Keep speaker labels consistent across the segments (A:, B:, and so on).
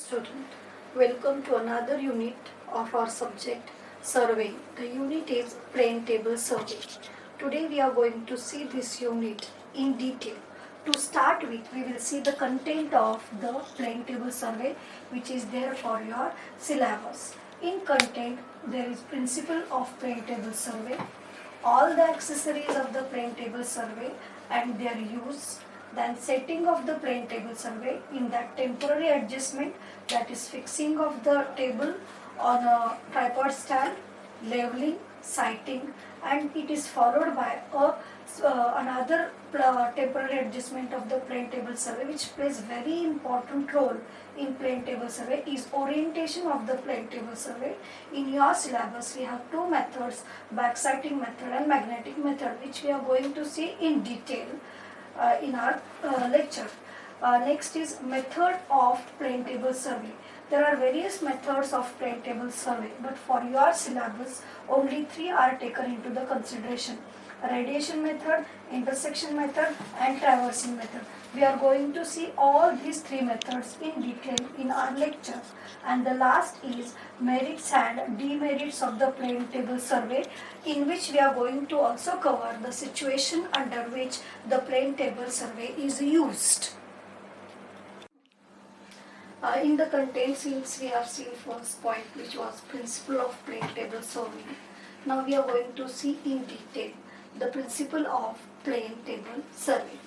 A: student. Welcome to another unit of our subject survey. The unit is plane table survey. Today we are going to see this unit in detail. To start with, we will see the content of the plane table survey which is there for your syllabus. In content, there is principle of plane table survey, all the accessories of the plane table survey and their use, then setting of the plane table survey, in that temporary adjustment, that is fixing of the table on a tripod stand, leveling, sighting, and it is followed by another temporary adjustment of the plane table survey which plays very important role in plane table survey is orientation of the plane table survey. In your syllabus we have two methods, backsighting method and magnetic method, which we are going to see in detail in our lecture. Next is method of plane table survey. There are various methods of plane table survey, but for your syllabus only three are taken into the consideration: radiation method, intersection method and traversing method. We are going to see all these three methods in detail in our lecture. And the last is merits and demerits of the plane table survey, in which we are going to also cover the situation under which the plane table survey is used. In the content, since we have seen first point which was principle of plane table survey, now we are going to see in detail the principle of plane table survey.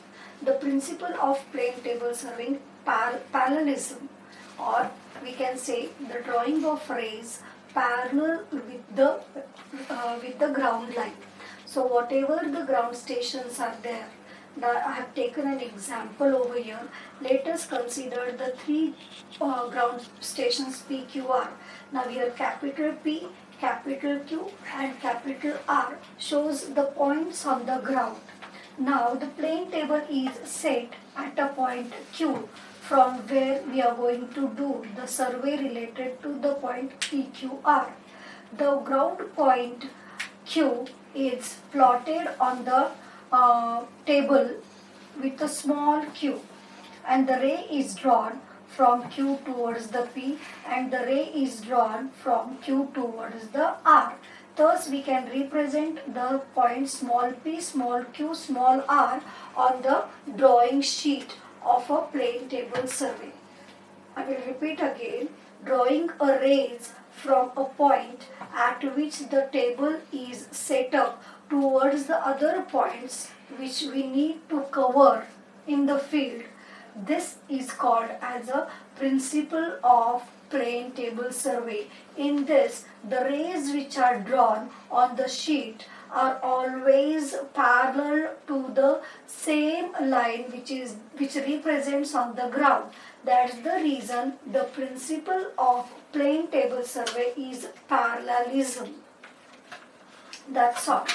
A: The principle of plane table survey, parallelism, or we can say the drawing of rays parallel with the ground line. So whatever the ground stations are there, I have taken an example over here. Let us consider the three ground stations PQR. Now here capital P, capital Q and capital R shows the points on the ground. Now the plane table is set at a point Q, from where we are going to do the survey related to the point PQR. The ground point Q is plotted on the table with a small q, and the ray is drawn from Q towards the P and the ray is drawn from Q towards the R. Thus we can represent the point small p, small q, small r on the drawing sheet of a plane table survey. I will repeat again, drawing a rays from a point at which the table is set up towards the other points which we need to cover in the field. This is called as a principle of plane table survey. In this, the rays which are drawn on the sheet are always parallel to the same line which represents on the ground. That's the reason the principle of plane table survey is parallelism. That's all.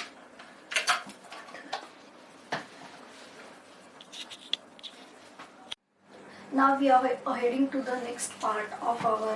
A: Now we are heading to the next part of our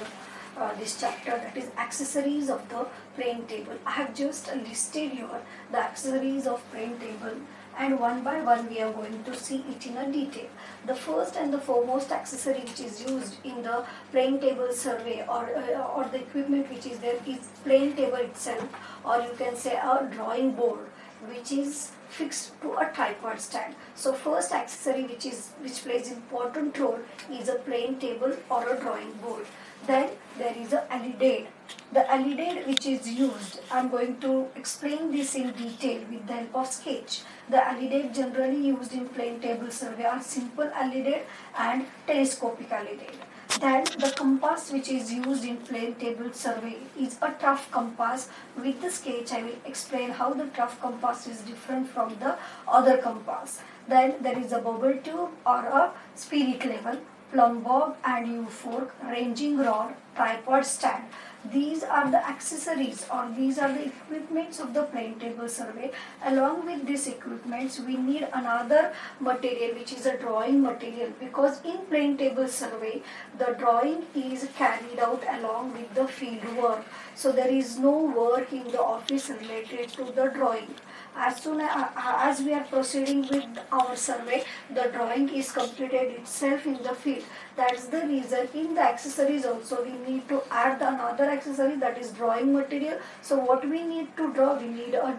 A: this chapter, that is accessories of the plane table. I have just listed here the accessories of plane table, and one by one we are going to see it in a detail. The first and the foremost accessory which is used in the plane table survey, or the equipment which is there, is plane table itself, or you can say a drawing board which is fixed to a tripod stand. So first accessory which plays important role is a plane table or a drawing board. Then there is a alidade. The alidade which is used, I am going to explain this in detail with the help of sketch. The alidade generally used in plane table survey are simple alidade and telescopic alidade. Then the compass which is used in plane table survey is a trough compass. With the sketch I will explain how the trough compass is different from the other compass. Then there is a bubble tube or a spirit level, plumb bob and U-fork, ranging rod, tripod stand. These are the accessories, or these are the equipments of the plane table survey. Along with these equipments we need another material which is a drawing material, because in plane table survey the drawing is carried out along with the field work. So there is no work in the office related to the drawing. As soon as we are proceeding with our survey, the drawing is completed itself in the field. That's the reason in the accessories also we need to add another accessory, that is drawing material. So what we need to draw, we need a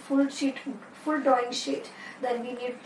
A: full drawing sheet. Then we need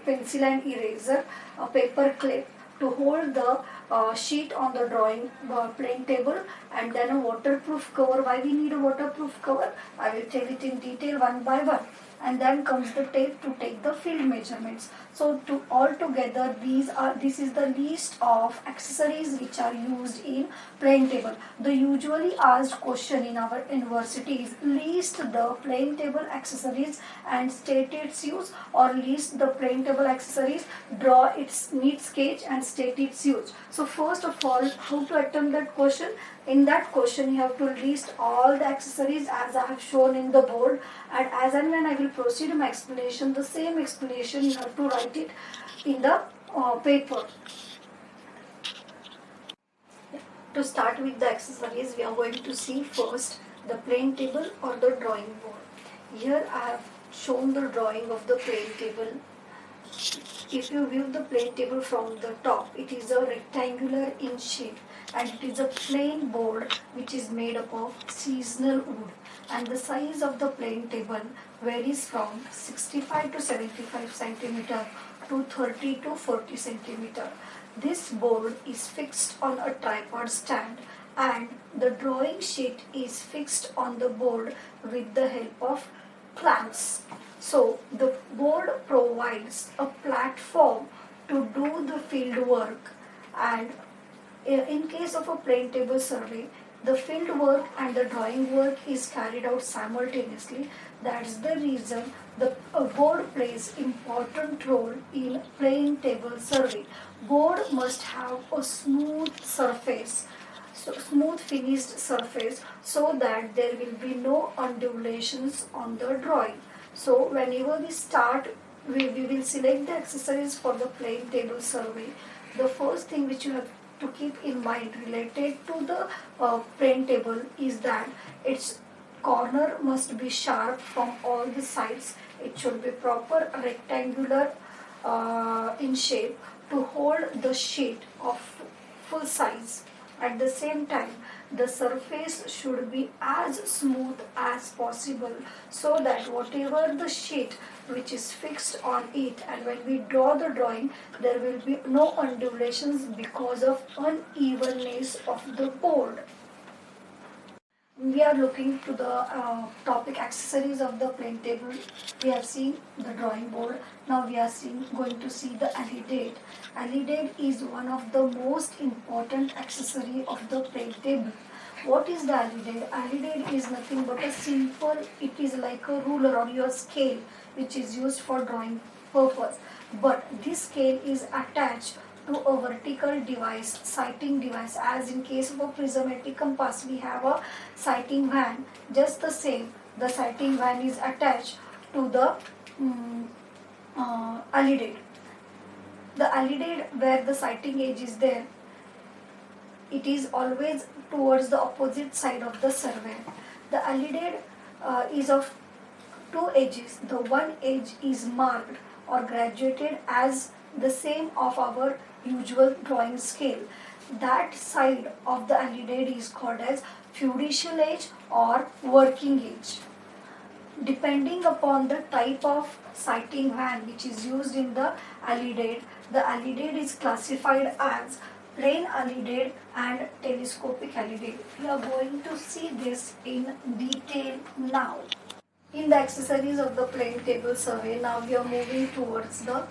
A: pencil and eraser, a paper clip to hold the sheet on the drawing plain table, and then a waterproof cover. Why we need a waterproof cover? I will tell it in detail one by one. And then comes the tape to take the field measurements. So to all together, this is the list of accessories which are used in plain table. The usually asked question in our university is list the plain table accessories and state its use, or list the plain table accessories, draw its neat sketch and state its use. So first of all, how to attempt that question? In that question, you have to list all the accessories as I have shown in the board, and as and when I will proceed my explanation, the same explanation you have to write it in the paper. To start with the accessories, we are going to see first the plain table or the drawing board. Here I have shown the drawing of the plain table. If you view the plain table from the top, it is a rectangular in shape, and it is a plain board which is made up of seasonal wood, and the size of the plain table varies from 65 to 75 centimeter to 30 to 40 centimeter. This board is fixed on a tripod stand, and the drawing sheet is fixed on the board with the help of clamps. So the board provides a platform to do the field work, and in case of a plain table survey, the field work and the drawing work is carried out simultaneously. That's the reason the board plays important role in plain table survey. Board must have a smooth surface, so smooth finished surface, so that there will be no undulations on the drawing. So whenever we start, we will select the accessories for the plain table survey. The first thing which you have to keep in mind related to the plain table is that its corner must be sharp from all the sides. It should be proper rectangular in shape to hold the sheet of full size. At the same time, the surface should be as smooth as possible, so that whatever the sheet which is fixed on it, and when we draw the drawing, there will be no undulations because of unevenness of the board. We are looking to the topic accessories of the plain table. We have seen the drawing board. Now we are going to see the alidade. Alidade is one of the most important accessory of the plain table. What is the alidade? Alidade is nothing but a simple, it is like a ruler or your scale which is used for drawing purpose. But this scale is attached to a vertical device, sighting device. As in case of a prismatic compass, we have a sighting van. Just the same, the sighting van is attached to the alidade. The alidade, where the sighting edge is there, it is always towards the opposite side of the survey. The alidade is of two edges. The one edge is marked or graduated as the same of our usual drawing scale. That side of the alidade is called as fiducial edge or working edge. Depending upon the type of sighting van which is used in the alidade is classified as plain alidade and telescopic alidade. We are going to see this in detail now. In the accessories of the plain table survey, now we are moving towards the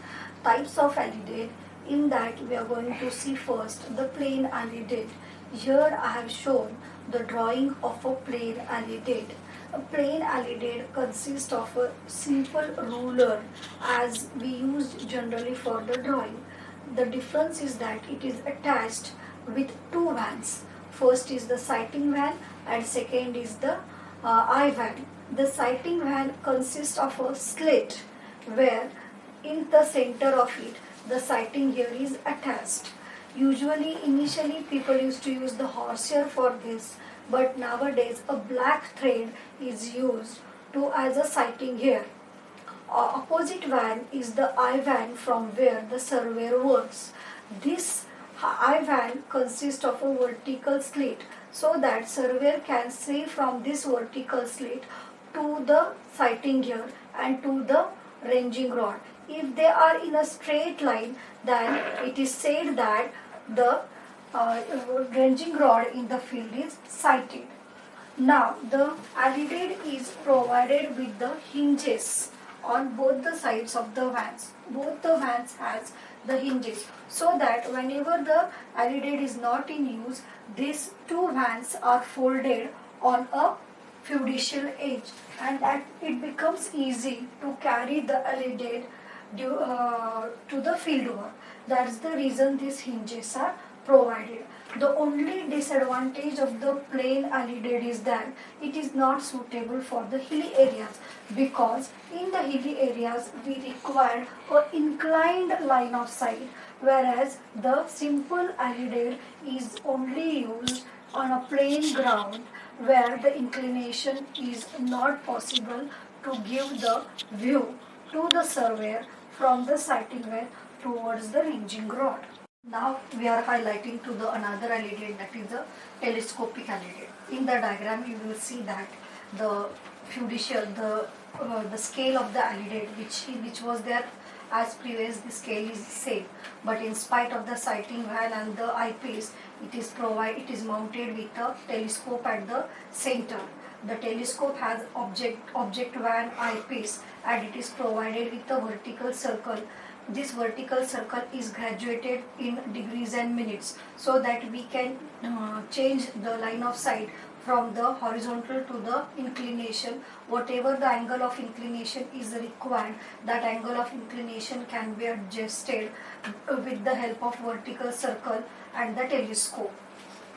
A: types of alidade. In that, we are going to see first the plain alidade. Here I have shown the drawing of a plain alidade. A plain alidade consists of a simple ruler as we used generally for the drawing. The difference is that it is attached with two vans. First is the sighting van and second is the eye van. The sighting van consists of a slit where in the center of it the sighting gear is attached. Usually, initially people used to use the horsehair for this, but nowadays a black thread is used to as a sighting gear. Opposite van is the eye van from where the surveyor works. This I-van consists of a vertical slit so that surveyor can see from this vertical slit to the sighting gear and to the ranging rod. If they are in a straight line, then it is said that the ranging rod in the field is sighted. Now the alidade is provided with the hinges on both the sides of the vans. Both the vans has the hinges so that whenever the alidade is not in use, these two vans are folded on a fiducial edge and that it becomes easy to carry the alidade to the field work. That's the reason these hinges are provided. The only disadvantage of the plain alidade is that it is not suitable for the hilly areas because in the hilly areas we require an inclined line of sight, whereas the simple alidade is only used on a plain ground where the inclination is not possible to give the view to the surveyor from the sighting well towards the ranging rod. Now we are highlighting to the another alidade, that is the telescopic alidade. In the diagram you will see that the fiducial, the scale of the alidade which was there as previous, the scale is same, but in spite of the sighting well and the eyepiece, it is mounted with a telescope at the center. The telescope has object van eyepiece and it is provided with a vertical circle. This vertical circle is graduated in degrees and minutes so that we can change the line of sight from the horizontal to the inclination. Whatever the angle of inclination is required, that angle of inclination can be adjusted with the help of vertical circle and the telescope.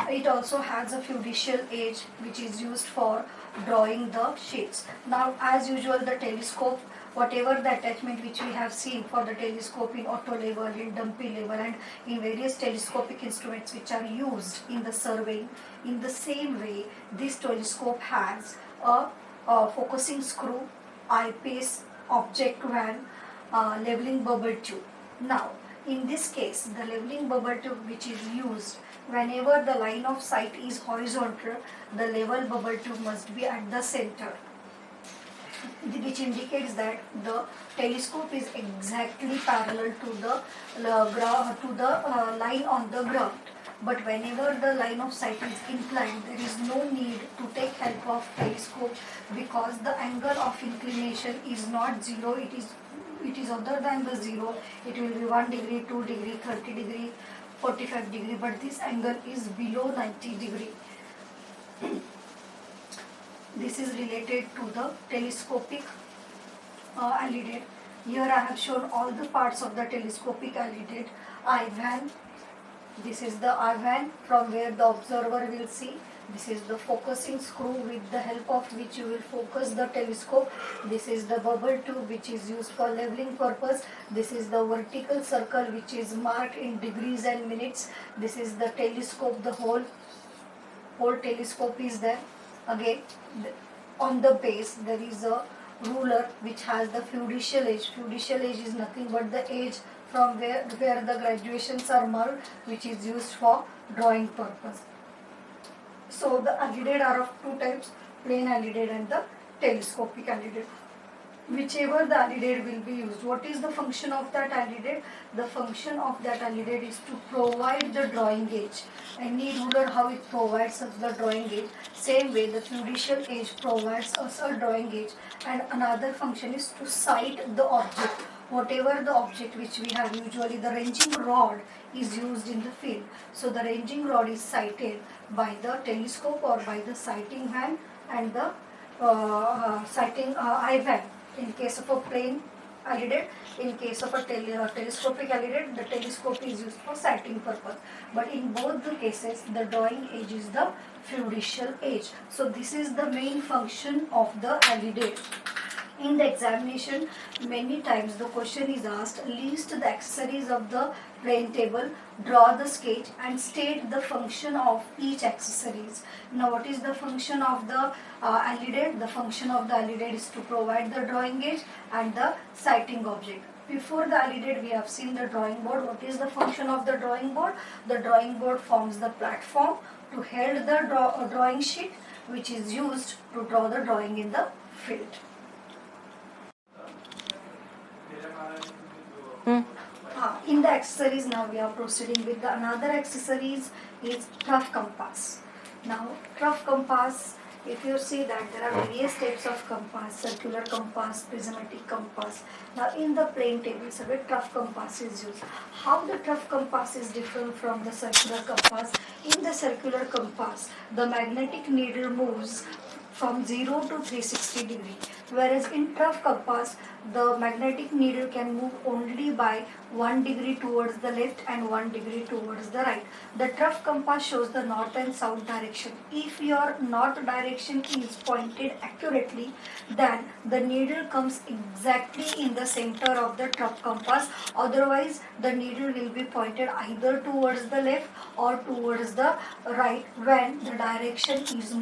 A: It also has a fiducial edge which is used for drawing the sheets. Now as usual, the telescope, whatever the attachment which we have seen for the telescope in auto level, in dumpy level and in various telescopic instruments which are used in the surveying, in the same way this telescope has a focusing screw, eyepiece, object van, leveling bubble tube. Now in this case, the leveling bubble tube which is used whenever the line of sight is horizontal, the level bubble tube must be at the center, which indicates that the telescope is exactly parallel to the line on the ground. But whenever the line of sight is inclined, there is no need to take help of telescope because the angle of inclination is not zero. It is other than the zero. It will be 1 degree, 2 degree, 30 degree, 45 degree, but this angle is below 90 degree. This is related to the telescopic alidade. Here I have shown all the parts of the telescopic alidade. I-van, this is the I-van from where the observer will see. This is the focusing screw with the help of which you will focus the telescope. This is the bubble tube which is used for leveling purpose. This is the vertical circle which is marked in degrees and minutes. This is the telescope, the whole telescope is there. Again, on the base there is a ruler which has the fiducial edge. Fiducial edge is nothing but the edge from where the graduations are marked, which is used for drawing purpose. So the alidade are of two types, plain alidade and the telescopic alidade. Whichever the alidade will be used. What is the function of that alidade? The function of that alidade is to provide the drawing gauge. Any ruler, how it provides us the drawing gauge, same way the fiducial edge provides us a drawing gauge. And another function is to sight the object. Whatever the object which we have, usually the ranging rod is used in the field. So the ranging rod is sighted by the telescope or by the sighting van and the sighting eye van. In case of a plain alidade, in case of a telescopic alidade, the telescope is used for sighting purpose. But in both the cases, the drawing edge is the fiducial edge. So this is the main function of the alidade. In the examination, many times the question is asked, list the accessories of the plane table, draw the sketch and state the function of each accessories. Now what is the function of the alidade? The function of the alidade is to provide the drawing gauge and the sighting object. Before the validate, we have seen the drawing board. What is the function of the drawing board? The drawing board forms the platform to hold the drawing sheet, which is used to draw the drawing in the field. In the accessories, now we are proceeding with the another accessories is rough compass. Now rough compass, if you see that there are various types of compass, circular compass, prismatic compass. Now in the plane table survey, rough compass is used. How the rough compass is different from the circular compass? In the circular compass, the magnetic needle moves from 0 to 360 degree, whereas in rough compass the magnetic needle can move only by 1 degree towards the left and 1 degree towards the right. The rough compass shows the north and south direction. If your north direction is pointed accurately, then the needle comes exactly in the center of the rough compass. Otherwise the needle will be pointed either towards the left or towards the right when the direction is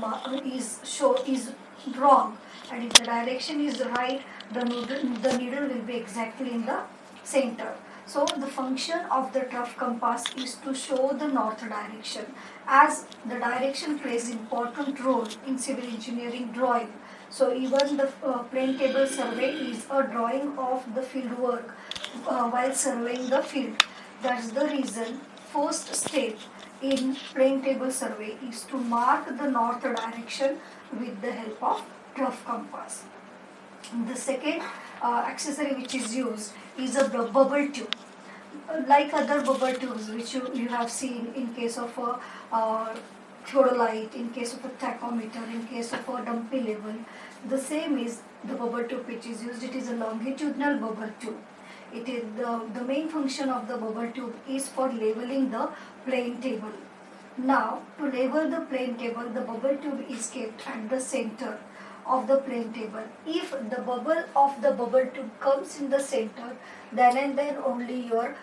A: wrong, and if the direction is right, the needle will be exactly in the center. So the function of the rough compass is to show the north direction, as the direction plays important role in civil engineering drawing. So even the plane table survey is a drawing of the field work while surveying the field. That's the reason first step in plane table survey is to mark the north direction with the help of rough compass. The second accessory which is used is a bubble tube. Like other bubble tubes which you have seen in case of a theodolite, in case of a tachometer, in case of a dumpy level, the same is the bubble tube which is used. It is a longitudinal bubble tube. It is the main function of the bubble tube is for leveling the plane table. Now, to level the plane table, the bubble tube is kept at the center of the plane table. If the bubble of the bubble tube comes in the center, then and then only your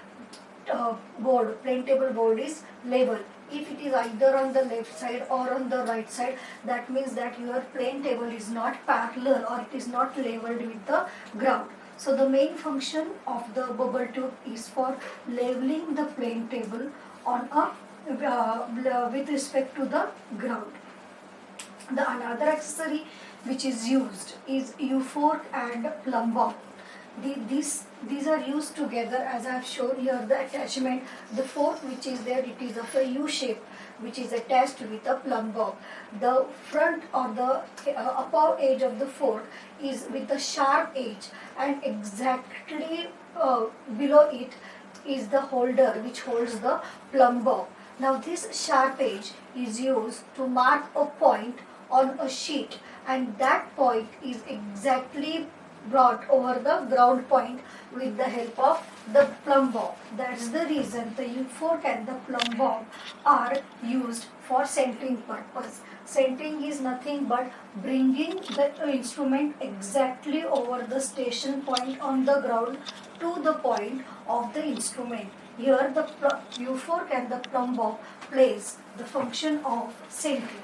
A: plane table board is level. If it is either on the left side or on the right side, that means that your plane table is not parallel or it is not leveled with the ground. So the main function of the bubble tube is for leveling the plane table on a with respect to the ground. The another accessory which is used is U-fork and plumb bob. These are used together, as I have shown here the attachment. The fork which is there, it is of a U shape which is attached with a plumb bob. The front or the upper edge of the fork is with a sharp edge, and exactly below it is the holder which holds the plumb bob. Now this sharp edge is used to mark a point on a sheet, and that point is exactly brought over the ground point with the help of the plumb bob. That's the reason the U-fork and the plumb bob are used for centering purpose. Centering is nothing but bringing the instrument exactly over the station point on the ground to the point of the instrument. Here the U-fork and the plumb bob plays the function of centering.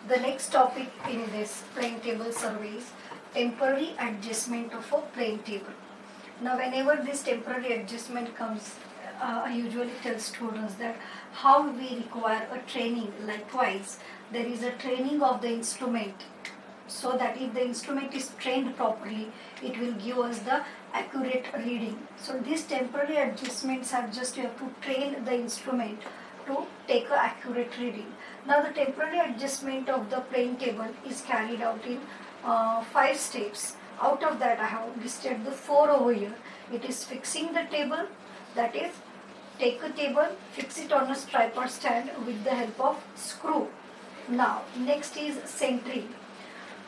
A: The next topic in this plane table survey is temporary adjustment of a plane table. Now whenever this temporary adjustment comes, I usually tell students that how we require a training. Likewise, there is a training of the instrument, so that if the instrument is trained properly, it will give us the accurate reading. So these temporary adjustments are just you have to train the instrument to take an accurate reading. Now the temporary adjustment of the plane table is carried out in 5 steps. Out of that I have listed the 4 over here. It is fixing the table, that is take a table, fix it on a tripod stand with the help of screw. Now next is centering.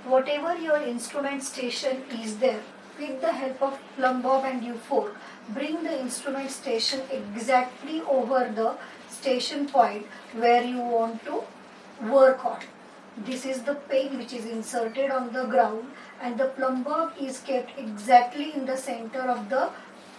A: Whatever your instrument station is there, with the help of plumb bob and U-fork, bring the instrument station exactly over the station point where you want to work on. This is the peg which is inserted on the ground, and the plumb bob is kept exactly in the center of the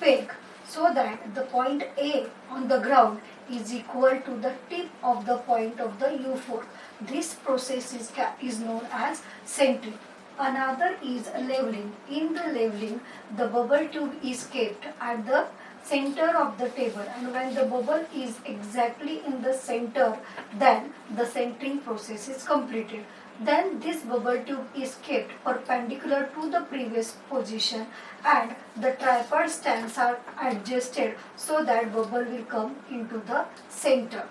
A: peg, so that the point A on the ground is equal to the tip of the point of the U-fork. This process is known as centering. Another is leveling. In the leveling, the bubble tube is kept at the center of the table, and when the bubble is exactly in the center, then the centering process is completed. Then this bubble tube is kept perpendicular to the previous position, and the tripod stands are adjusted so that bubble will come into the center.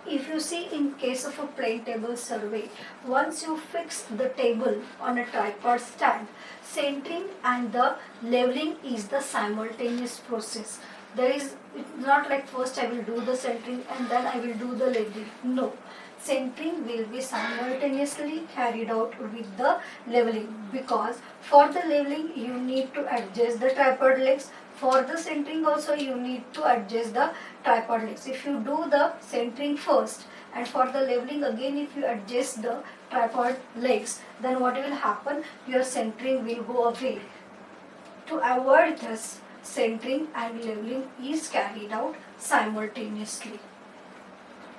A: If you see in case of a plane table survey, once you fix the table on a tripod stand, centering and the leveling is the simultaneous process. There is, it's not like first I will do the centering and then I will do the leveling. No. Centering will be simultaneously carried out with the leveling, because for the leveling you need to adjust the tripod legs. For the centering also you need to adjust the tripod legs. If you do the centering first and for the leveling again if you adjust the tripod legs, then what will happen? Your centering will go away. To avoid this, centering and leveling is carried out simultaneously.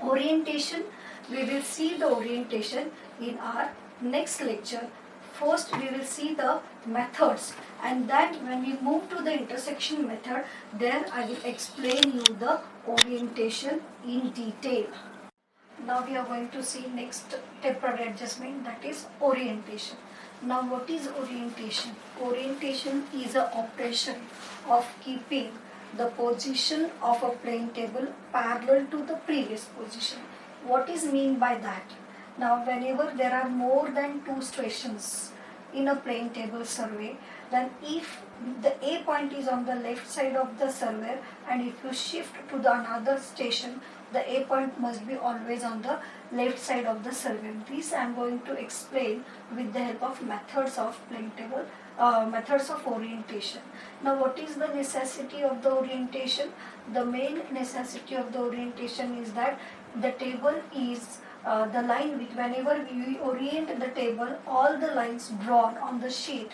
A: Orientation, we will see the orientation in our next lecture. First we will see the methods, and then when we move to the intersection method, there I will explain you the orientation in detail. Now we are going to see next temporary adjustment, that is orientation. Now what is orientation? Orientation is an operation of keeping the position of a plane table parallel to the previous position. What is mean by that? Now whenever there are more than two stations in a plane table survey, then if the A point is on the left side of the survey and if you shift to the another station, the A point must be always on the left side of the survey. This I am going to explain with the help of methods of plane table, methods of orientation. Now what is the necessity of the orientation? The main necessity of the orientation is that the table is the line with, whenever we orient the table, all the lines drawn on the sheet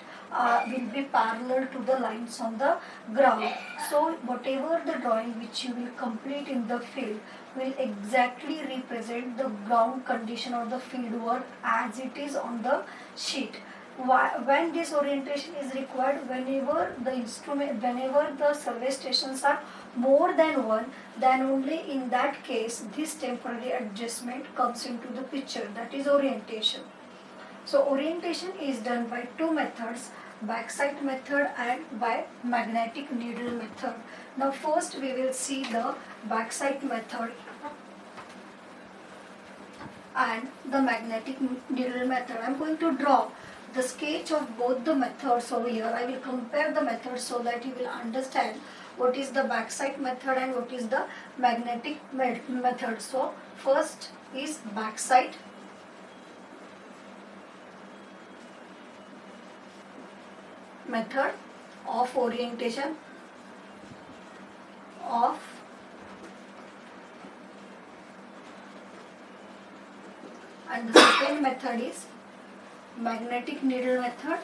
A: will be parallel to the lines on the ground. So whatever the drawing which you will complete in the field will exactly represent the ground condition or the field work as it is on the sheet. When this orientation is required, whenever the survey stations are more than one, then only in that case this temporary adjustment comes into the picture, that is orientation. So orientation is done by two methods, backside method and by magnetic needle method. Now first we will see the backside method and the magnetic needle method. I am going to draw the sketch of both the methods over here. I will compare the methods so that you will understand what is the backside method and what is the magnetic method. So first is backside method of orientation of and the second method is magnetic needle method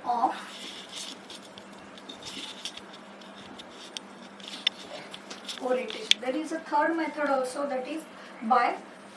A: of orientation. There is a third method also, that is by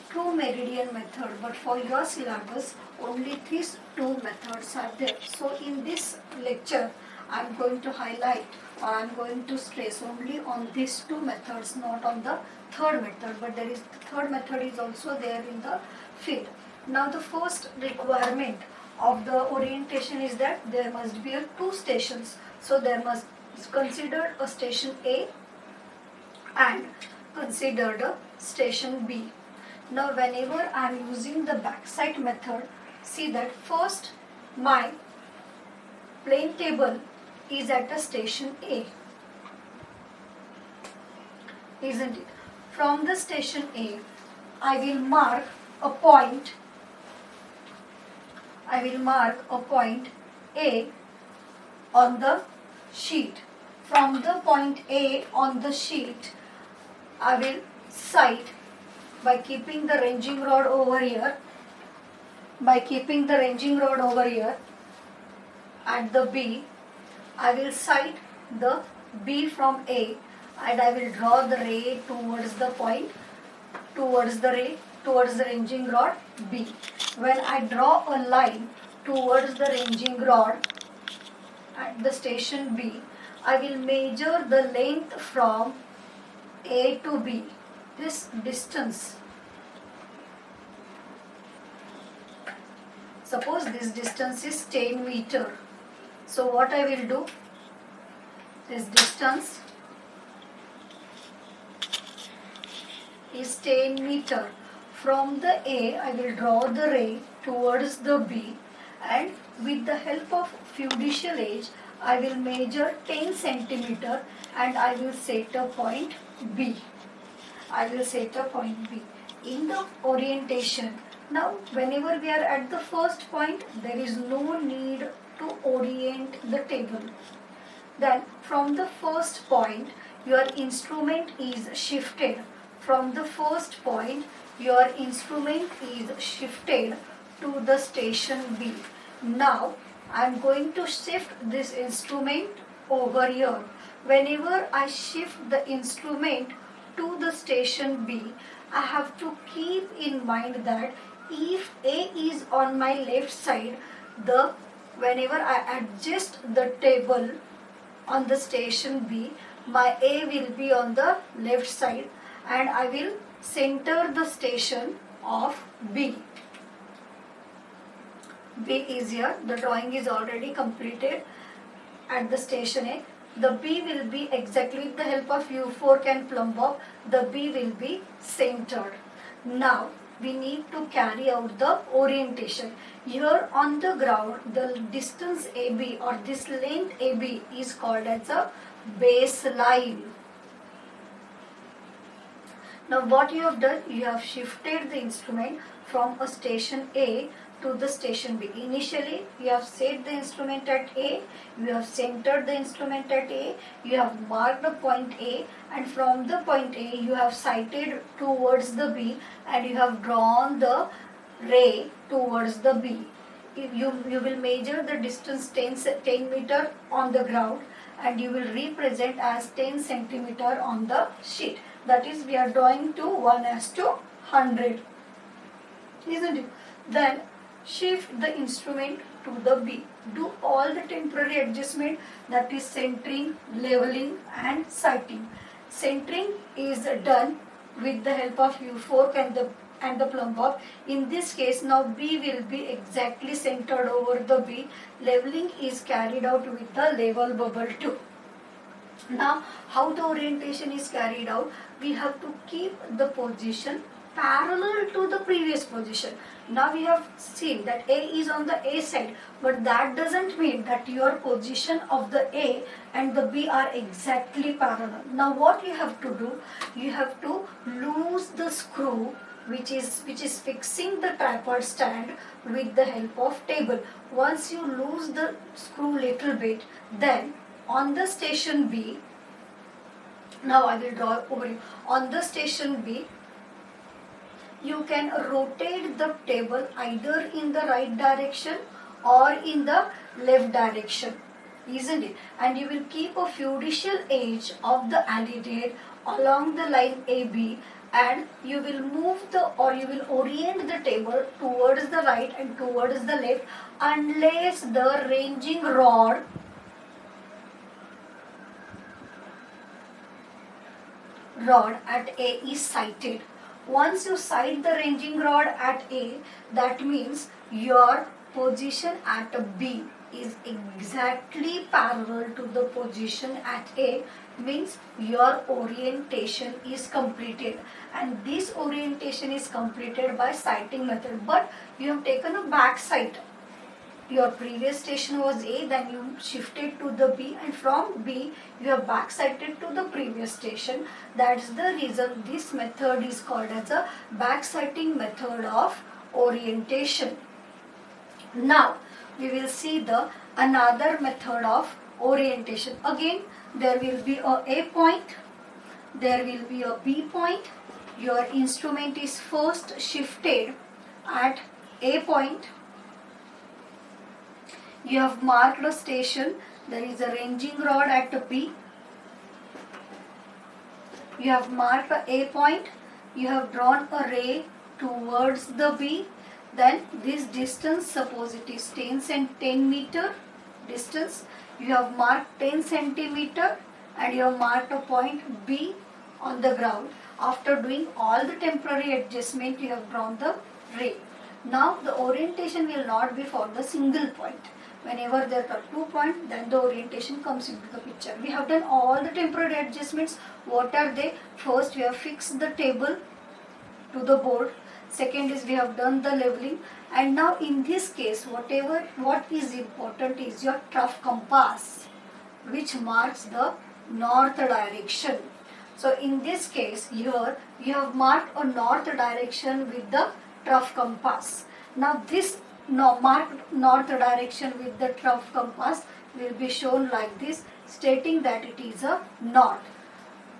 A: true meridian method, but for your syllabus only these two methods are there. So in this lecture I am going to highlight or I am going to stress only on these two methods, not on the third method, but there is the third method is also there in the field. Now the first requirement of the orientation is that there must be two stations. So there must consider a station A and consider the station B. Now whenever I am using the backside method, see that first my plane table is at the station A, isn't it? From the station A, I will mark a point. I will mark a point A on the sheet. From the point A on the sheet, I will sight by keeping the ranging rod over here. By keeping the ranging rod over here at the B, I will sight the B from A, and I will draw the ray towards the point, towards the ranging rod B. When I draw a line towards the ranging rod at the station B, I will measure the length from A to B. This distance, suppose this distance is 10 meter. So what I will do, this distance is 10 meter. From the A, I will draw the ray towards the B, and with the help of fiducial edge, I will measure 10 centimeter and I will set a point B. I will set a point B. In the orientation, now whenever we are at the first point, there is no need to orient the table. Then from the first point, your instrument is shifted. From the first point, your instrument is shifted to the station B. Now I am going to shift this instrument over here. Whenever I shift the instrument to the station B, I have to keep in mind that if A is on my left side, whenever I adjust the table on the station B, my A will be on the left side and I will center the station of B. B is here, the drawing is already completed at the station A. The B will be exactly with the help of U4 and plumb bob, the B will be centered. Now we need to carry out the orientation. Here on the ground, the distance AB or this length AB is called as a baseline. Now what you have done, you have shifted the instrument from a station A to the station B. Initially, you have set the instrument at A, you have centered the instrument at A, you have marked the point A, and from the point A, you have sighted towards the B and you have drawn the ray towards the B. You will measure the distance 10 meter on the ground and you will represent as 10 centimeter on the sheet. That is, we are drawing to 1:100. Isn't it? Then shift the instrument to the B. Do all the temporary adjustment, that is centering, leveling and sighting. Centering is done with the help of U4 and the plumb bob. In this case, now B will be exactly centered over the B. Leveling is carried out with the level bubble too. Now, how the orientation is carried out? We have to keep the position parallel to the previous position. Now we have seen that A is on the A side, but that doesn't mean that your position of the A and the B are exactly parallel. Now what you have to do, you have to lose the screw which is fixing the tripod stand with the help of table. Once you lose the screw little bit, then on the station B, now I will draw over you. On the station B, you can rotate the table either in the right direction or in the left direction, isn't it? And you will keep a fiducial edge of the alligator along the line AB, and you will you will orient the table towards the right and towards the left unless the ranging rod at A is sighted. Once you sight the ranging rod at A, that means your position at B is exactly parallel to the position at A, means your orientation is completed, and this orientation is completed by sighting method. But you have taken a back sight. Your previous station was A, then you shifted to the B, and from B you have back sighted to the previous station. That's the reason this method is called as a back sighting method of orientation. Now we will see the another method of orientation. Again, there will be a point, there will be a B point. Your instrument is first shifted at A point. You have marked a station, there is a ranging rod at B. You have marked a A point, you have drawn a ray towards the B, then this distance, suppose it is 10 meter distance, you have marked 10 centimeter and you have marked a point B on the ground. After doing all the temporary adjustment, you have drawn the ray. Now the orientation will not be for the single point. Whenever there are 2 points, then the orientation comes into the picture. We have done all the temporary adjustments. What are they? First, we have fixed the table to the board. Second is we have done the leveling. And now in this case, what is important is your trough compass, which marks the north direction. So in this case, here you have marked a north direction with the trough compass. Now this marked north direction with the trough compass will be shown like this, stating that it is a north.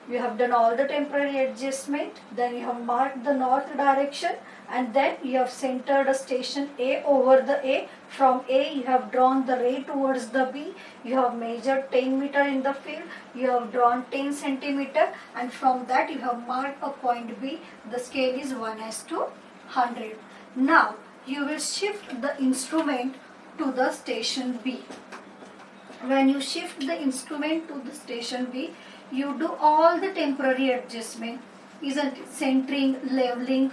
A: You have done all the temporary adjustment, then you have marked the north direction, and then you have centered a station A over the A. From A you have drawn the ray towards the B. You have measured 10 meter in the field. You have drawn 10 centimeter, and from that you have marked a point B. The scale is 1:100. Now you will shift the instrument to the station B. When you shift the instrument to the station B, you do all the temporary adjustment, isn't it? Centering, leveling.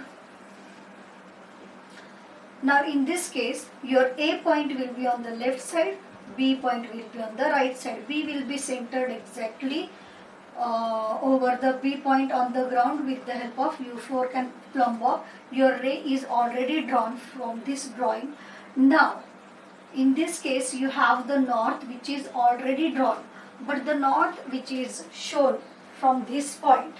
A: Now in this case, your A point will be on the left side, B point will be on the right side. B will be centered exactly over the B point on the ground with the help of U4 and plumb bob. Your ray is already drawn from this drawing. Now in this case you have the north which is already drawn, but the north which is shown from this point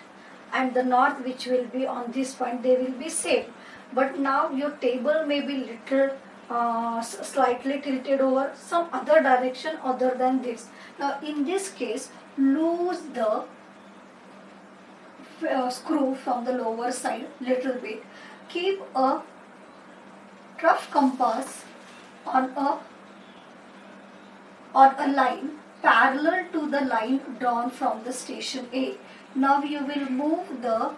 A: and the north which will be on this point, they will be same. But now your table may be little slightly tilted over some other direction other than this. Now in this case, lose the screw from the lower side little bit. Keep a trough compass on a line parallel to the line drawn from the station A. Now you will move the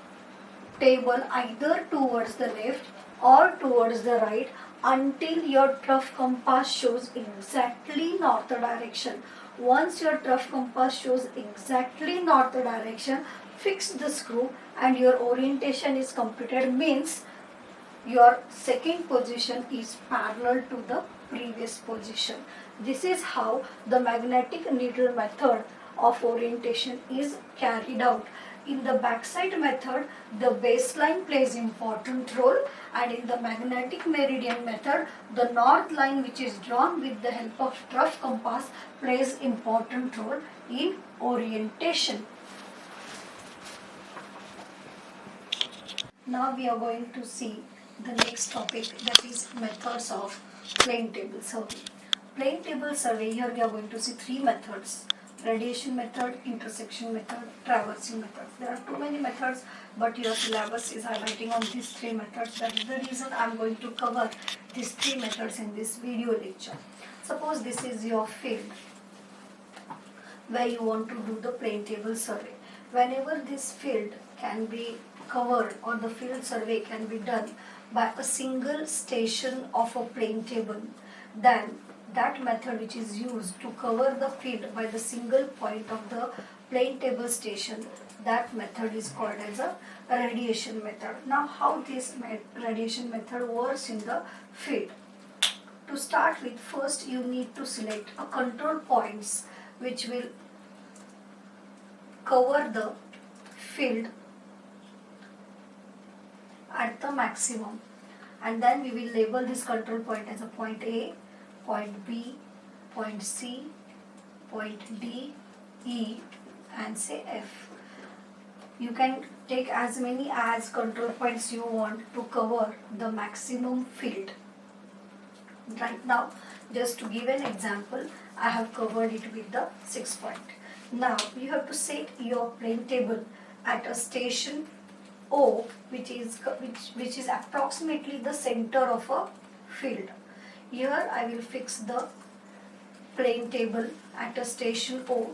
A: table either towards the left or towards the right until your trough compass shows exactly north direction. Once your trough compass shows exactly north direction, fix the screw and your orientation is completed, means your second position is parallel to the previous position. This is how the magnetic needle method of orientation is carried out. In the backside method, the baseline plays important role, and in the magnetic meridian method, the north line which is drawn with the help of trough compass plays important role in orientation. Now we are going to see the next topic, that is methods of plane table survey. Plane table survey, here we are going to see three methods: radiation method, intersection method, traversing method. There are too many methods, but your syllabus is highlighting on these three methods. That is the reason I am going to cover these three methods in this video lecture. Suppose this is your field where you want to do the plane table survey. Whenever this field can be covered or the field survey can be done by a single station of a plane table, then that method which is used to cover the field by the single point of the plane table station, that method is called as a radiation method. Now how this radiation method works in the field? To start with, first you need to select a control points which will cover the field at the maximum, and then we will label this control point as a point A, point B, point C, point D, E, and say F. You can take as many as control points you want to cover the maximum field. Right now, just to give an example, I have covered it with the 6 point. Now you have to set your plane table at a station O, which is approximately the center of a field. Here I will fix the plane table at a station O,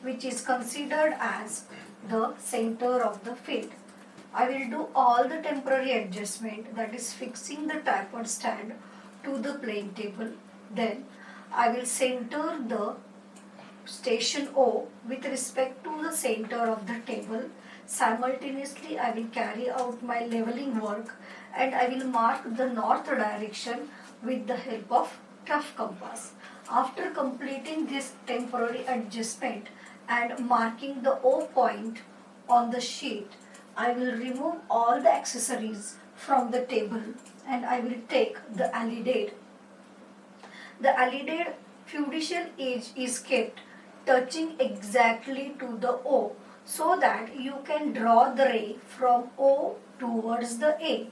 A: which is considered as the center of the field. I will do all the temporary adjustment, that is fixing the tripod stand to the plane table. Then I will center the station O with respect to the center of the table. Simultaneously, I will carry out my leveling work and I will mark the north direction with the help of rough compass. After completing this temporary adjustment and marking the O point on the sheet, I will remove all the accessories from the table and I will take the alidade. The alidade fiducial edge is kept touching exactly to the O so that you can draw the ray from O towards the A.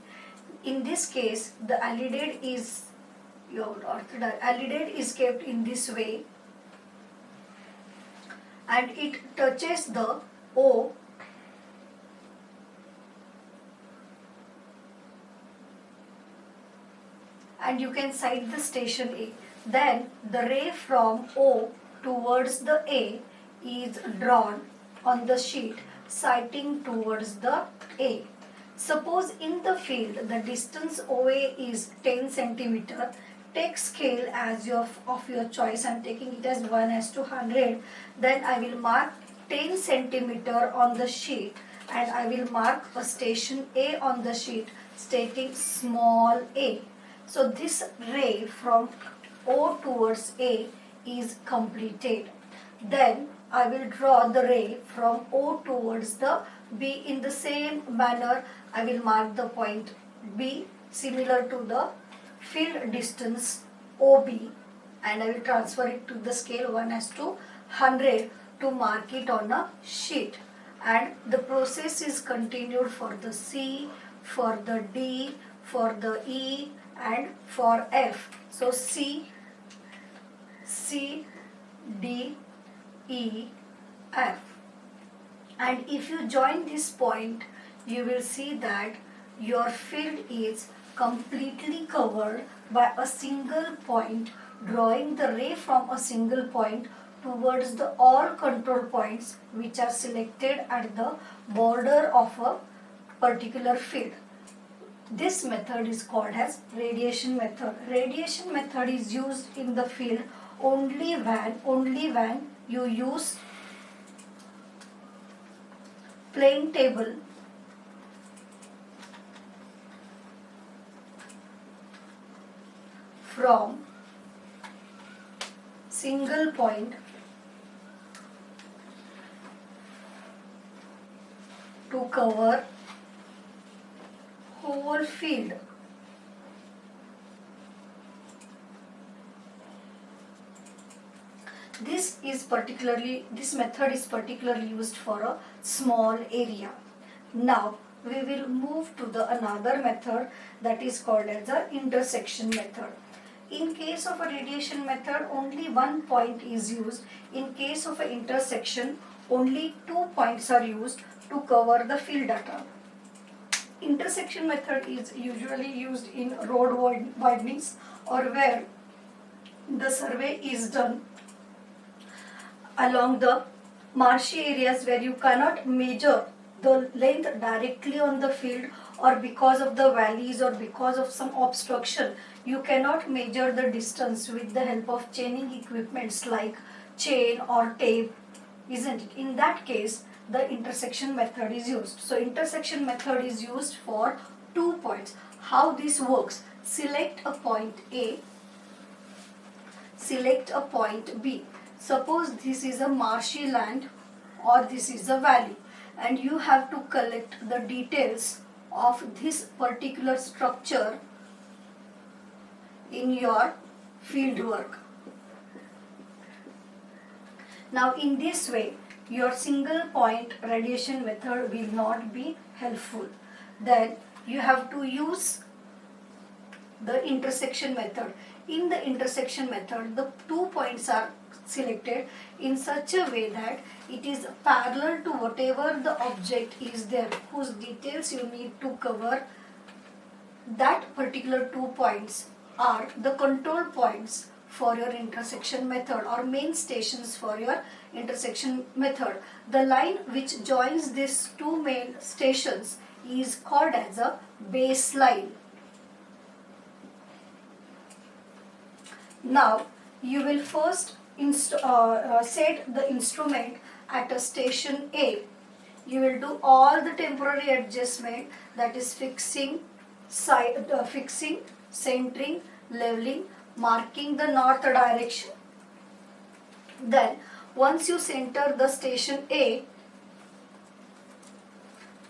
A: In this case, the alidade is kept in this way and it touches the O and you can sight the station A. Then the ray from O towards the A is drawn on the sheet sighting towards the A. Suppose in the field the distance OA is 10 centimeter. Take scale as of your choice. I am taking it as 1:100. Then I will mark 10 centimeter on the sheet and I will mark a station A on the sheet stating small a. So this ray from O towards A is completed. Then I will draw the ray from O towards the B. In the same manner, I will mark the point B similar to the field distance OB and I will transfer it to the scale 1:100 to mark it on a sheet. And the process is continued for the C, for the D, for the E and for F. So C, D, E, F. And if you join this point, you will see that your field is completely covered by a single point, drawing the ray from a single point towards the all control points which are selected at the border of a particular field. This method is called as radiation method. Radiation method is used in the field only when you use plane table from single point to cover whole field. This method is particularly used for a small area. Now we will move to the another method that is called as the intersection method. In case of a radiation method, only one point is used. In case of an intersection, only 2 points are used to cover the field data. Intersection method is usually used in road widenings or where the survey is done along the marshy areas where you cannot measure the length directly on the field, or because of the valleys or because of some obstruction you cannot measure the distance with the help of chaining equipments like chain or tape, isn't it? In that case, the intersection method is used. So intersection method is used for 2 points. How this works? Select a point A, select a point B. Suppose this is a marshy land or this is a valley, and you have to collect the details of this particular structure in your field work. Now in this way, your single point radiation method will not be helpful. Then you have to use the intersection method. In the intersection method, the 2 points are selected in such a way that it is parallel to whatever the object is there, whose details you need to cover. That particular 2 points are the control points for your intersection method, or main stations for your intersection method. The line which joins these two main stations is called as a base line. Now you will first set the instrument at a station A. You will do all the temporary adjustment, that is fixing, centering, leveling, marking the north direction. Then once you center the station A,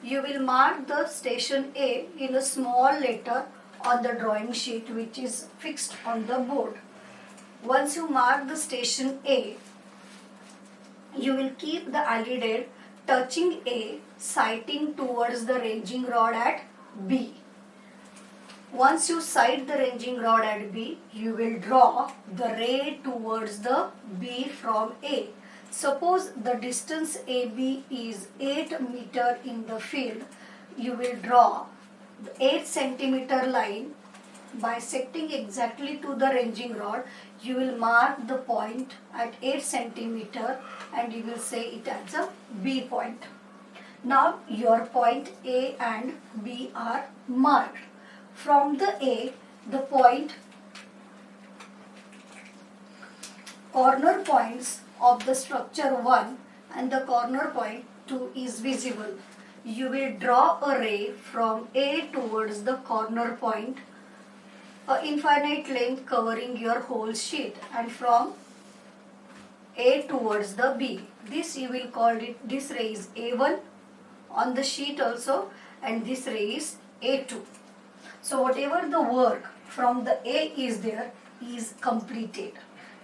A: you will mark the station A in a small letter on the drawing sheet which is fixed on the board. Once you mark the station A, you will keep the LED touching A, sighting towards the ranging rod at B. Once you sight the ranging rod at B, you will draw the ray towards the B from A. Suppose the distance AB is 8 meter in the field, you will draw the 8 centimeter line bisecting exactly to the ranging rod. You will mark the point at 8 centimeter and you will say it as a B point. Now your point A and B are marked. From the A, the corner points of the structure 1 and the corner point 2 is visible. You will draw a ray from A towards the corner point, an infinite length covering your whole sheet, and from A towards the B. This you will call it, this ray is A1 on the sheet also, and this ray is A2. So whatever the work from the A is there is completed.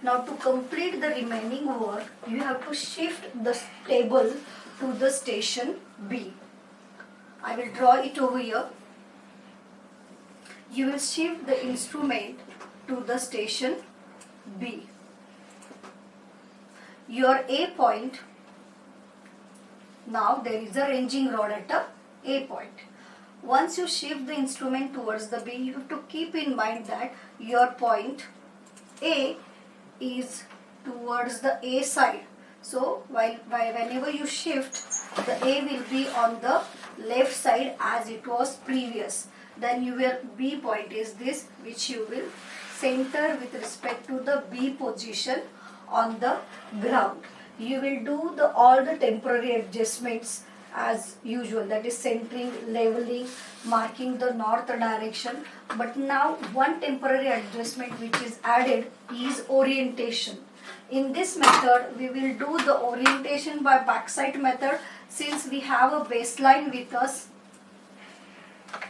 A: Now to complete the remaining work, you have to shift the table to the station B. I will draw it over here. You will shift the instrument to the station B. Your A point, now there is a ranging rod at A point. Once you shift the instrument towards the B, you have to keep in mind that your point A is towards the A side. So whenever you shift, the A will be on the left side as it was previous. Then your B point is this, which you will center with respect to the B position on the ground. You will do all the temporary adjustments as usual, that is centering, leveling, marking the north direction. But now one temporary adjustment which is added is orientation. In this method, we will do the orientation by backside method, since we have a baseline with us,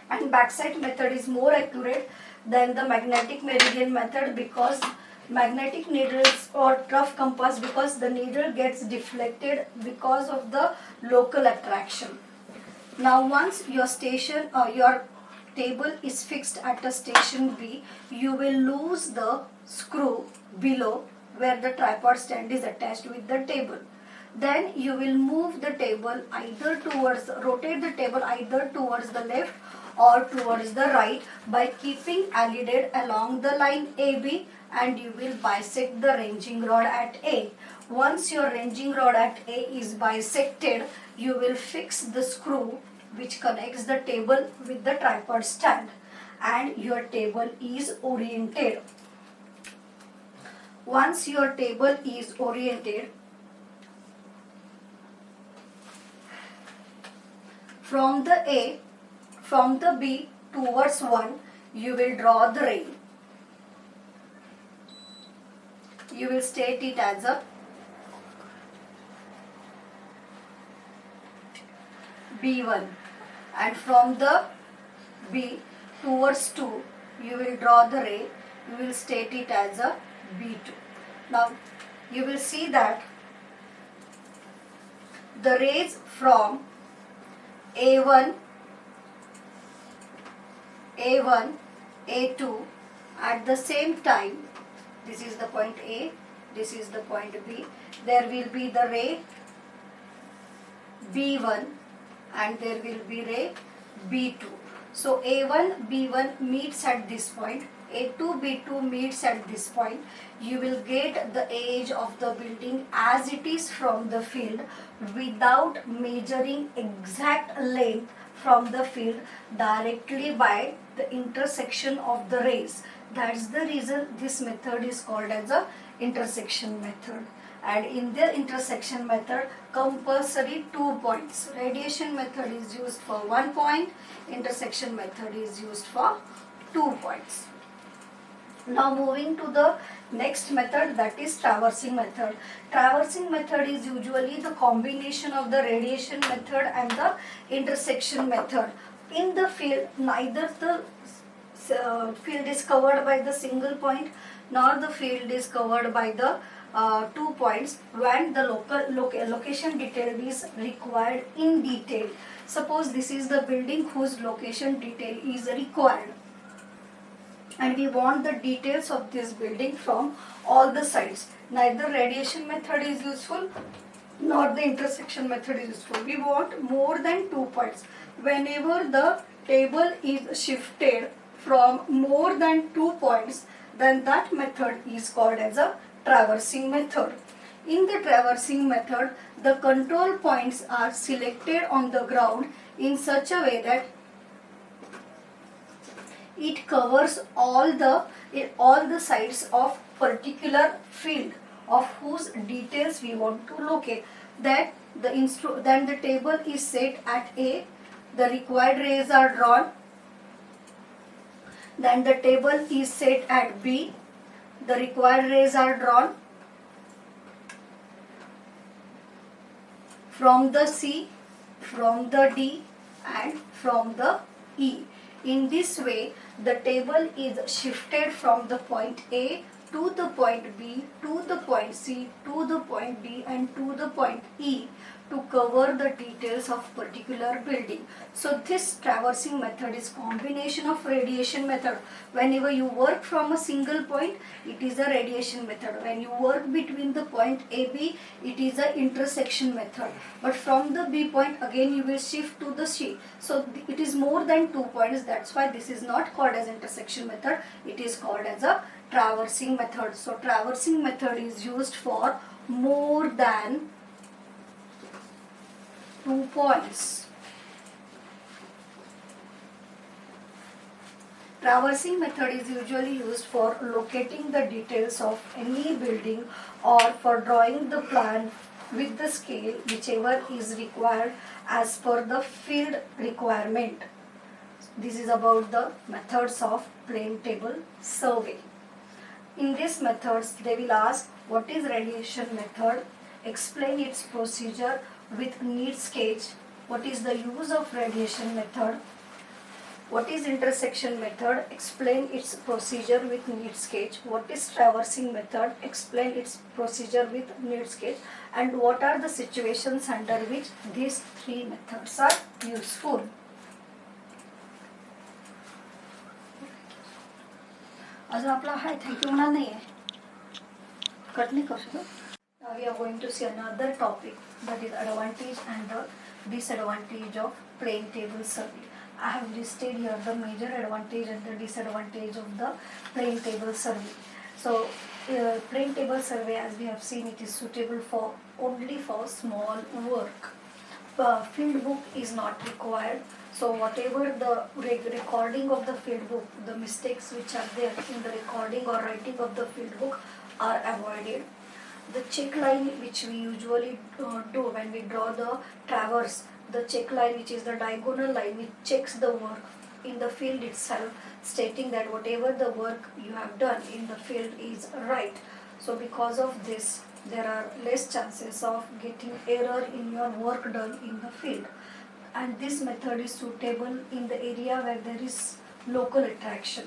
A: and backside method is more accurate than the magnetic meridian method, because magnetic needles or rough compass, because the needle gets deflected because of the local attraction. Now once your station or your table is fixed at a station B, you will lose the screw below where the tripod stand is attached with the table. Then you will move the table rotate the table either towards the left or towards the right by keeping LED along the line AB, and you will bisect the ranging rod at A. Once your ranging rod at A is bisected, you will fix the screw which connects the table with the tripod stand, and your table is oriented. Once your table is oriented, from the B towards 1, you will draw the ray. You will state it as a B1, and from the B towards 2, you will draw the ray. You will state it as a B2. Now you will see that the rays from A1, A2 at the same time, this is the point A, this is the point B, there will be the ray B1 and there will be ray B2. So A1, B1 meets at this point, A2, B2 meets at this point, you will get the age of the building as it is from the field without measuring exact length from the field directly by the intersection of the rays. That's the reason this method is called as a intersection method. And in the intersection method, compulsory 2 points. Radiation method is used for 1 point, intersection method is used for 2 points. Now moving to the next method, that is traversing method. Traversing method is usually the combination of the radiation method and the intersection method. In the field, neither the field is covered by the single point nor the field is covered by the 2 points when the location detail is required in detail. Suppose this is the building whose location detail is required, and we want the details of this building from all the sides. Neither radiation method is useful nor the intersection method is useful. We want more than 2 points. Whenever the table is shifted from more than 2 points, then that method is called as a traversing method. In the traversing method, the control points are selected on the ground in such a way that it covers all the sides of particular field of whose details we want to locate. Then the table is set at A, the required rays are drawn. Then the table is set at B, the required rays are drawn. From the C, from the D and from the E. In this way, the table is shifted from the point A to the point B, to the point C, to the point D and to the point E to cover the details of particular building. So this traversing method is combination of radiation method. Whenever you work from a single point, it is a radiation method. When you work between the point AB, it is a intersection method. But from the B point, again you will shift to the C. So it is more than 2 points. That's why this is not called as intersection method. It is called as a traversing method. So traversing method is used for more than 2 points. Traversing method is usually used for locating the details of any building or for drawing the plan with the scale whichever is required as per the field requirement. This is about the methods of plane table survey. In these methods, they will ask what is radiation method, explain its procedure with need sketch, what is the use of radiation method, what is intersection method, explain its procedure with need sketch, what is traversing method, explain its procedure with need sketch, and what are the situations under which these 3 methods are useful. अजून आपला hi thank you होणार नाही आहे, cut नाही करू शकत. Now we are going to see another topic, that is advantage and the disadvantage of plane table survey. I have listed here the major advantage and the disadvantage of the plane table survey. So plane table survey, as we have seen, it is suitable for only for small work. Field book is not required. So whatever the recording of the field book, the mistakes which are there in the recording or writing of the field book are avoided. The check line which we usually do when we draw the traverse, the check line which is the diagonal line which checks the work in the field itself, stating that whatever the work you have done in the field is right. So because of this, there are less chances of getting error in your work done in the field. And this method is suitable in the area where there is local attraction,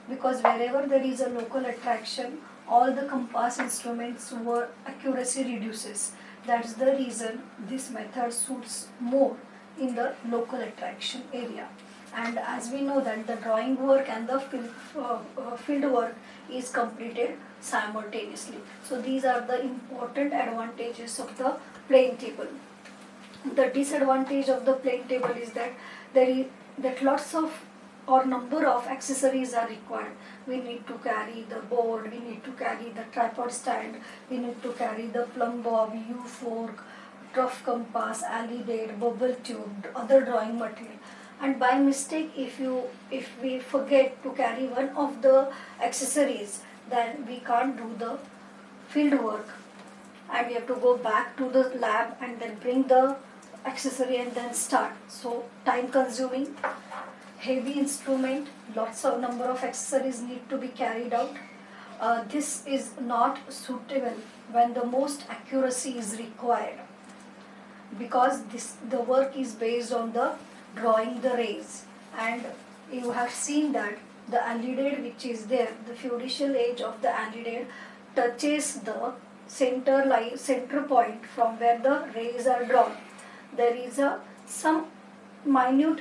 A: because wherever there is a local attraction, all the compass instruments work accuracy reduces. That's the reason this method suits more in the local attraction area. And as we know that the drawing work and the field work is completed simultaneously. So these are the important advantages of the plane table. The disadvantage of the plane table is that lots of or number of accessories are required. We need to carry the board, we need to carry the tripod stand, we need to carry the plumb bob, U-fork, rough compass, alidade, bubble tube, other drawing material. And by mistake, if we forget to carry one of the accessories, then we can't do the field work, and we have to go back to the lab and then bring the accessory and then start. So time consuming, heavy instrument, lots of number of accessories need to be carried out. This is not suitable when the most accuracy is required, because the work is based on the drawing the rays, and you have seen that the alidade which is there, the fiducial edge of the alidade touches the center point from where the rays are drawn. There is some minute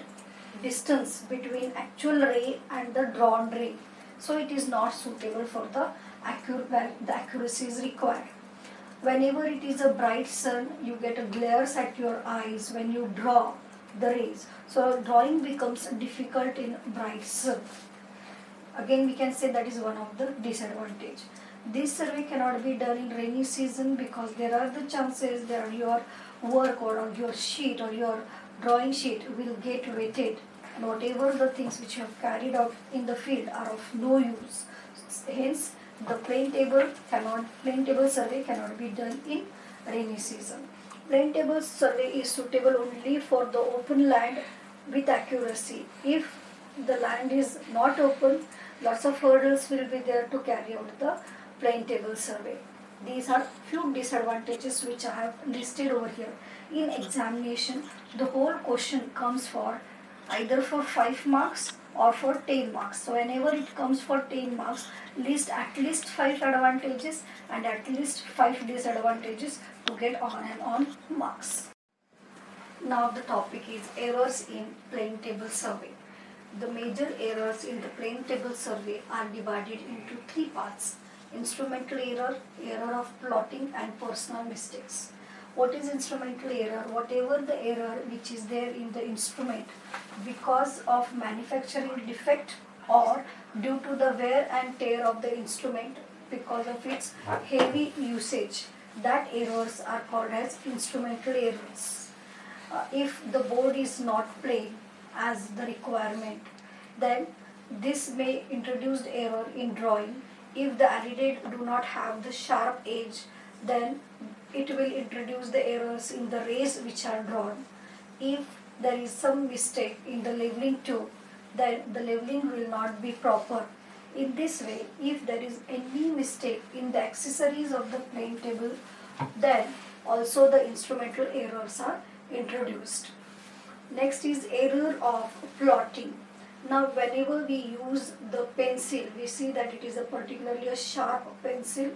A: distance between actual ray and the drawn ray, so it is not suitable for the accuracy is required. Whenever it is a bright sun, you get a glares at your eyes when you draw the rays, so drawing becomes difficult in bright sun. Again, we can say that is one of the disadvantage. This survey cannot be done in rainy season because there are the chances that your work or your sheet or your drawing sheet will get wetted, and whatever the things which you have carried out in the field are of no use. Hence, the plain table survey cannot be done in rainy season. Plain table survey is suitable only for the open land with accuracy. If the land is not open, lots of hurdles will be there to carry out the plain table survey. These are few disadvantages which I have listed over here. In examination, the whole question comes for either for 5 marks or for 10 marks. So whenever it comes for 10 marks, list at least 5 advantages and at least 5 disadvantages to get on and on marks. Now the topic is errors in plain table survey. The major errors in the plain table survey are divided into 3 parts: instrumental error, error of plotting, and personal mistakes. What is instrumental error? Whatever the error which is there in the instrument because of manufacturing defect or due to the wear and tear of the instrument because of its heavy usage, that errors are called as instrumental errors. If the board is not plain as the requirement, then this may introduce error in drawing. If the alidade do not have the sharp edge, then it will introduce the errors in the rays which are drawn. If there is some mistake in the leveling tube, then the leveling will not be proper. In this way, if there is any mistake in the accessories of the plain table, then also the instrumental errors are introduced. Next is error of plotting. Now whenever we use the pencil, we see that it is a particularly a sharp pencil.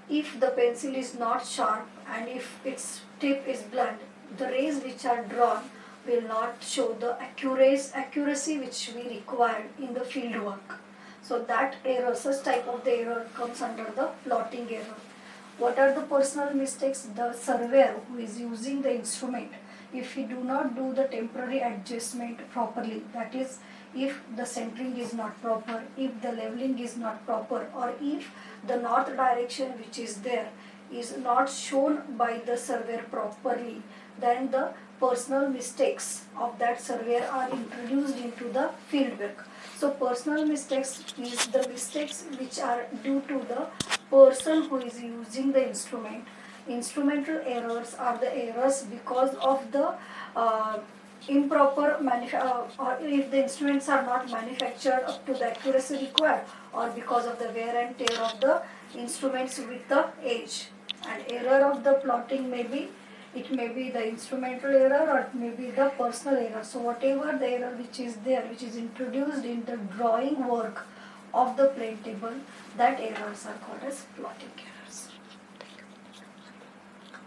A: If the pencil is not sharp and if its tip is blunt, the rays which are drawn will not show the accuracy which we require in the field work. So that error, such type of the error comes under the plotting error. What are the personal mistakes? The surveyor who is using the instrument, if he do not do the temporary adjustment properly, that is, if the centering is not proper, if the leveling is not proper, or if the north direction which is there is not shown by the surveyor properly, then the personal mistakes of that surveyor are introduced into the field work. So personal mistakes is the mistakes which are due to the person who is using the instrument. Instrumental errors are the errors because of the improper or if the instruments are not manufactured up to the accuracy required, or because of the wear and tear of the instruments with the age. And error of the plotting may be the instrumental error or it may be the personal error. So whatever the error which is there, which is introduced in the drawing work of the plain table, that errors are called as plotting errors.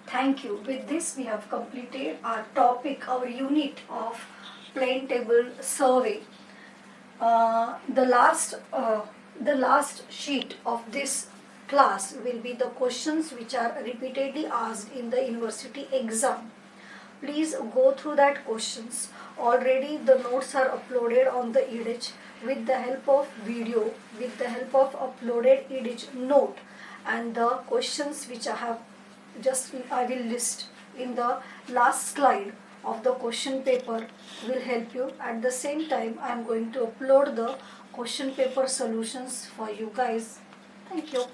A: Thank you. With this we have completed our topic, our unit of plain table survey. The last sheet of this class will be the questions which are repeatedly asked in the university exam. Please go through that questions. Already the notes are uploaded on the edX with the help of video, with the help of uploaded edX note, and the questions which I will list in the last slide of the question paper will help you. At the same time, I am going to upload the question paper solutions for you guys. Thank you.